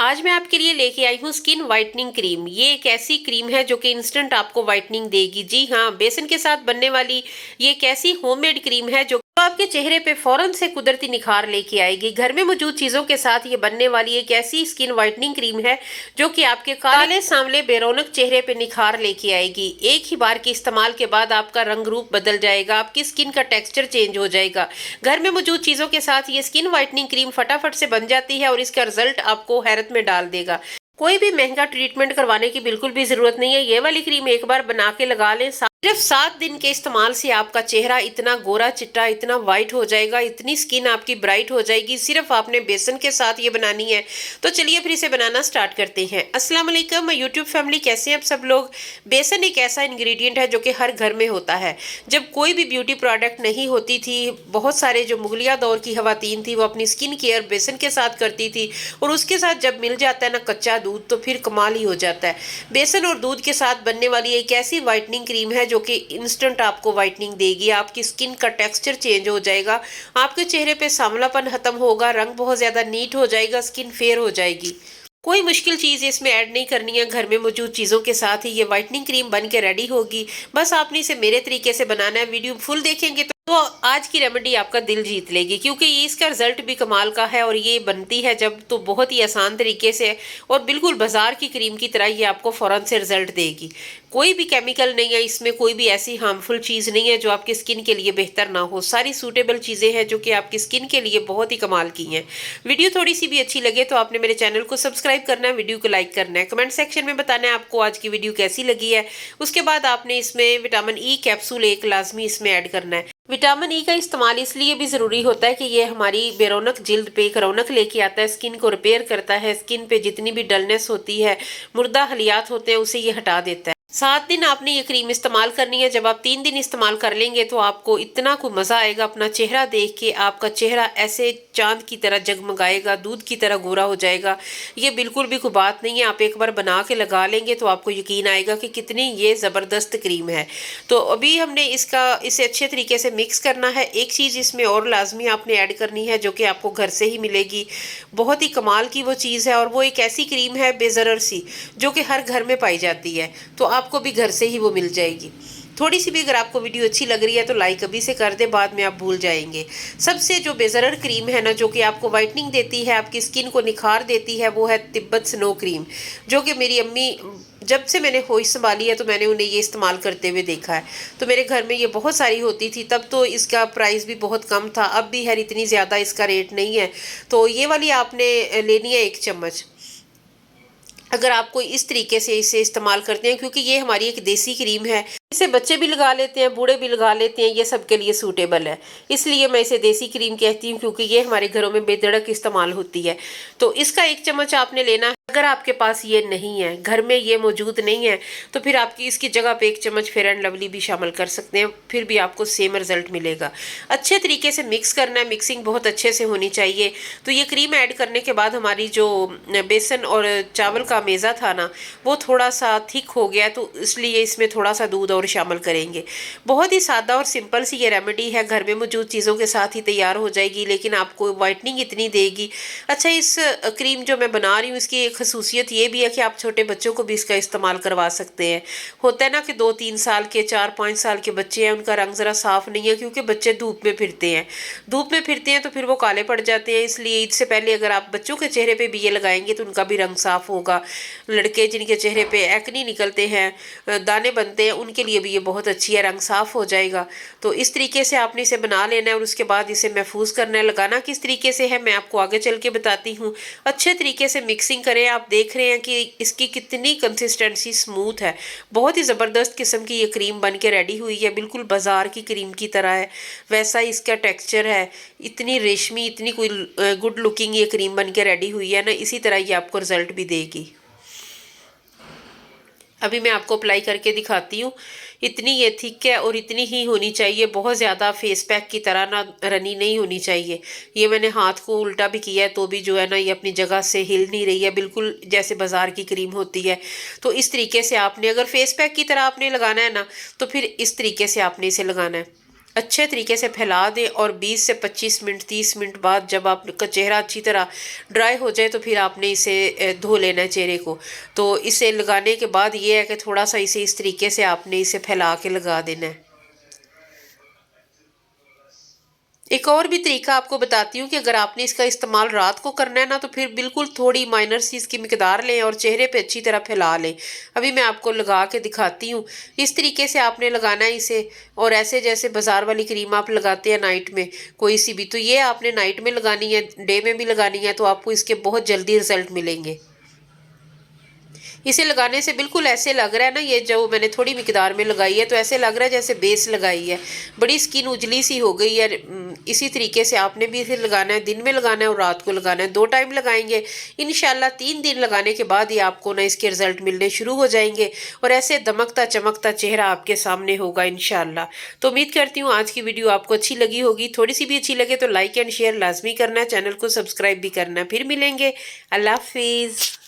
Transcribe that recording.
आज मैं आपके लिए लेके आई हूँ स्किन वाइटनिंग क्रीम। ये एक ऐसी क्रीम है जो कि इंस्टेंट आपको वाइटनिंग देगी। जी हाँ, बेसन के साथ बनने वाली ये एक ऐसी होममेड क्रीम है जो आपके चेहरे पे फौरन से कुदरती निखार लेके आएगी। घर में मौजूद चीजों के साथ ये बनने वाली एक ऐसी स्किन वाइटनिंग क्रीम है जो कि आपके काले सांवले बेरौनक चेहरे पे निखार लेके आएगी। एक ही बार के इस्तेमाल के बाद आपका रंग रूप बदल जाएगा, आपकी स्किन का टेक्सचर चेंज हो जाएगा। घर में मौजूद चीजों के साथ ये स्किन वाइटनिंग क्रीम फटाफट से बन जाती है और इसका रिजल्ट आपको हैरत में डाल देगा। कोई भी महंगा ट्रीटमेंट करवाने की बिल्कुल भी जरूरत नहीं है। ये वाली क्रीम एक बार बना के लगा लें, सिर्फ 7 दिन के इस्तेमाल से आपका चेहरा इतना गोरा चिट्टा, इतना वाइट हो जाएगा, इतनी स्किन आपकी ब्राइट हो जाएगी। सिर्फ आपने बेसन के साथ ये बनानी है। तो चलिए फिर इसे बनाना स्टार्ट करते हैं। अस्सलाम वालेकुम यूट्यूब फैमिली, कैसे हैं आप सब लोग। बेसन एक ऐसा इंग्रेडिएंट है जो कि हर घर में होता है। जब कोई भी ब्यूटी प्रोडक्ट नहीं होती थी, बहुत सारे जो मुगलिया दौर की खवातीन थी वो अपनी स्किन केयर बेसन के साथ करती थी, और उसके साथ जब मिल जाता है ना कच्चा दूध तो फिर कमाल ही हो जाता है। बेसन और दूध के साथ बनने वाली एक ऐसी वाइटनिंग क्रीम है जो कि इंस्टेंट आपको वाइटनिंग देगी। आपकी स्किन का टेक्सचर चेंज हो जाएगा, आपके चेहरे पे सांवलापन खत्म होगा, रंग बहुत ज्यादा नीट हो जाएगा, स्किन फेयर हो जाएगी। कोई मुश्किल चीज़ इसमें ऐड नहीं करनी है, घर में मौजूद चीज़ों के साथ ही ये वाइटनिंग क्रीम बन के रेडी होगी। बस आपने इसे मेरे तरीके से बनाना है। वीडियो फुल देखेंगे तो आज की रेमेडी आपका दिल जीत लेगी, क्योंकि ये इसका रिजल्ट भी कमाल का है और ये बनती है जब तो बहुत ही आसान तरीके से और बिल्कुल बाजार की क्रीम की तरह ये आपको फौरन से रिजल्ट देगी। कोई भी केमिकल नहीं है इसमें, कोई भी ऐसी हार्मफुल चीज़ नहीं है जो आपकी स्किन के लिए बेहतर ना हो। सारी सूटेबल चीज़ें हैं जो कि आपकी स्किन के लिए बहुत ही कमाल की हैं। वीडियो थोड़ी सी भी अच्छी लगे तो आपने मेरे चैनल को सब्सक्राइब करना है, वीडियो को लाइक करना है, कमेंट सेक्शन में बताना है आपको आज की वीडियो कैसी लगी है। उसके बाद आपने इसमें विटामिन ई कैप्सूल एक लाजमी इसमें ऐड करना है। विटामिन ई का इस्तेमाल इसलिए भी ज़रूरी होता है कि ये हमारी बेरौनक जिल्द पे एक रौनक लेके आता है, स्किन को रिपेयर करता है, स्किन पे जितनी भी डलनेस होती है, मुर्दा हलियात होते हैं, उसे ये हटा देता है। 7 दिन आपने ये क्रीम इस्तेमाल करनी है। जब आप 3 दिन इस्तेमाल कर लेंगे तो आपको इतना कोई मज़ा आएगा अपना चेहरा देख के। आपका चेहरा ऐसे चांद की तरह जगमगाएगा, दूध की तरह गोरा हो जाएगा। ये बिल्कुल भी कोई बात नहीं है। आप एक बार बना के लगा लेंगे तो आपको यकीन आएगा कि कितनी ये ज़बरदस्त क्रीम है। तो अभी हमने इसे अच्छे तरीके से मिक्स करना है। एक चीज़ इसमें और लाजमी आपने ऐड करनी है जो कि आपको घर से ही मिलेगी। बहुत ही कमाल की वो चीज़ है और वो एक ऐसी क्रीम है बेज़रर सी जो कि हर घर में पाई जाती है, तो आपको भी घर से ही वो मिल जाएगी। थोड़ी सी भी अगर आपको वीडियो अच्छी लग रही है तो लाइक अभी से कर दे, बाद में आप भूल जाएंगे। सबसे जो बेज़रर क्रीम है ना, जो कि आपको वाइटनिंग देती है, आपकी स्किन को निखार देती है, वो है तिब्बत स्नो क्रीम, जो कि मेरी अम्मी जब से मैंने होश संभाली है तो मैंने उन्हें ये इस्तेमाल करते हुए देखा है। तो मेरे घर में ये बहुत सारी होती थी, तब तो इसका प्राइस भी बहुत कम था, अब भी है इतनी ज़्यादा इसका रेट नहीं है। तो ये वाली आपने लेनी है 1 चम्मच। अगर आपको इस तरीके से इसे इस्तेमाल करते हैं, क्योंकि ये हमारी एक देसी क्रीम है, इसे बच्चे भी लगा लेते हैं, बूढ़े भी लगा लेते हैं, ये सबके लिए सूटेबल है, इसलिए मैं इसे देसी क्रीम कहती हूँ, क्योंकि ये हमारे घरों में बेधड़क इस्तेमाल होती है। तो इसका 1 चम्मच आपने लेना है। अगर आपके पास ये नहीं है, घर में ये मौजूद नहीं है, तो फिर आपकी इसकी जगह पे 1 चम्मच फेयर एंड लवली भी शामिल कर सकते हैं, फिर भी आपको सेम रिजल्ट मिलेगा। अच्छे तरीके से मिक्स करना है, मिक्सिंग बहुत अच्छे से होनी चाहिए। तो ये क्रीम ऐड करने के बाद हमारी जो बेसन और चावल का मेज़ा था ना, वो थोड़ा सा थिक हो गया, तो इसलिए इसमें थोड़ा सा दूध और शामिल करेंगे। बहुत ही सादा और सिंपल सी ये रेमेडी है, घर में मौजूद चीज़ों के साथ ही तैयार हो जाएगी, लेकिन आपको वाइटनिंग इतनी देगी। अच्छा, इस क्रीम जो मैं बना रही हूँ इसकी एक खसूसियत ये भी है कि आप छोटे बच्चों को भी इसका इस्तेमाल करवा सकते हैं। होता है ना कि 2-3 साल के, 4-5 साल के बच्चे हैं, उनका रंग ज़रा साफ नहीं है, क्योंकि बच्चे धूप में फिरते हैं। धूप में फिरते हैं तो फिर वो काले पड़ जाते हैं, इसलिए ईद से पहले अगर आप बच्चों के चेहरे पे भी ये लगाएंगे तो उनका भी रंग साफ होगा। लड़के जिनके चेहरे पे एक्नी निकलते हैं, दाने बनते हैं, उनके लिए भी ये बहुत अच्छी है, रंग साफ हो जाएगा। तो इस तरीके से आपने इसे बना लेना है और उसके बाद इसे महफूज करना है। लगाना किस तरीके से है मैं आपको आगे चल के बताती हूँ। अच्छे तरीके से मिक्सिंग करें। आप देख रहे हैं कि इसकी कितनी कंसिस्टेंसी स्मूथ है, बहुत ही ज़बरदस्त किस्म की ये क्रीम बन के रेडी हुई है, बिल्कुल बाजार की क्रीम की तरह है, वैसा ही इसका टेक्सचर है। इतनी रेशमी, इतनी कोई गुड लुकिंग ये क्रीम बन के रेडी हुई है ना, इसी तरह ये आपको रिजल्ट भी देगी। अभी मैं आपको अप्लाई करके दिखाती हूँ। इतनी ये थिक है और इतनी ही होनी चाहिए, बहुत ज़्यादा फेस पैक की तरह ना रनी नहीं होनी चाहिए। ये मैंने हाथ को उल्टा भी किया है तो भी जो है ना ये अपनी जगह से हिल नहीं रही है, बिल्कुल जैसे बाज़ार की क्रीम होती है। तो इस तरीके से आपने, अगर फेस पैक की तरह आपने लगाना है ना, तो फिर इस तरीके से आपने इसे लगाना है। अच्छे तरीके से फैला दें और 20 से 25 मिनट 30 मिनट बाद जब आपका चेहरा अच्छी तरह ड्राई हो जाए तो फिर आपने इसे धो लेना है चेहरे को। तो इसे लगाने के बाद ये है कि थोड़ा सा इसे इस तरीके से आपने इसे फैला के लगा देना है। एक और भी तरीका आपको बताती हूँ कि अगर आपने इसका इस्तेमाल रात को करना है ना तो फिर बिल्कुल थोड़ी माइनर सी इसकी मिकदार लें और चेहरे पे अच्छी तरह फैला लें। अभी मैं आपको लगा के दिखाती हूँ। इस तरीके से आपने लगाना है इसे, और ऐसे जैसे बाजार वाली क्रीम आप लगाते हैं नाइट में कोई सी भी, तो ये आपने नाइट में लगानी है, डे में भी लगानी है, तो आपको इसके बहुत जल्दी रिजल्ट मिलेंगे। इसे लगाने से बिल्कुल ऐसे लग रहा है ना, ये जो मैंने थोड़ी मिकदार में लगाई है तो ऐसे लग रहा है जैसे बेस लगाई है। बड़ी स्किन उजली सी हो गई है। इसी तरीके से आपने भी इसे लगाना है, दिन में लगाना है और रात को लगाना है, 2 टाइम लगाएंगे। इंशाल्लाह 3 दिन लगाने के बाद ही आपको ना इसके रिजल्ट मिलने शुरू हो जाएंगे और ऐसे दमकता चमकता चेहरा आपके सामने होगा इंशाल्लाह। तो उम्मीद करती हूँ आज की वीडियो आपको अच्छी लगी होगी। थोड़ी सी भी अच्छी लगे तो लाइक एंड शेयर लाजमी करना है, चैनल को सब्सक्राइब भी करना है। फिर मिलेंगे, अल्लाह हाफिज़।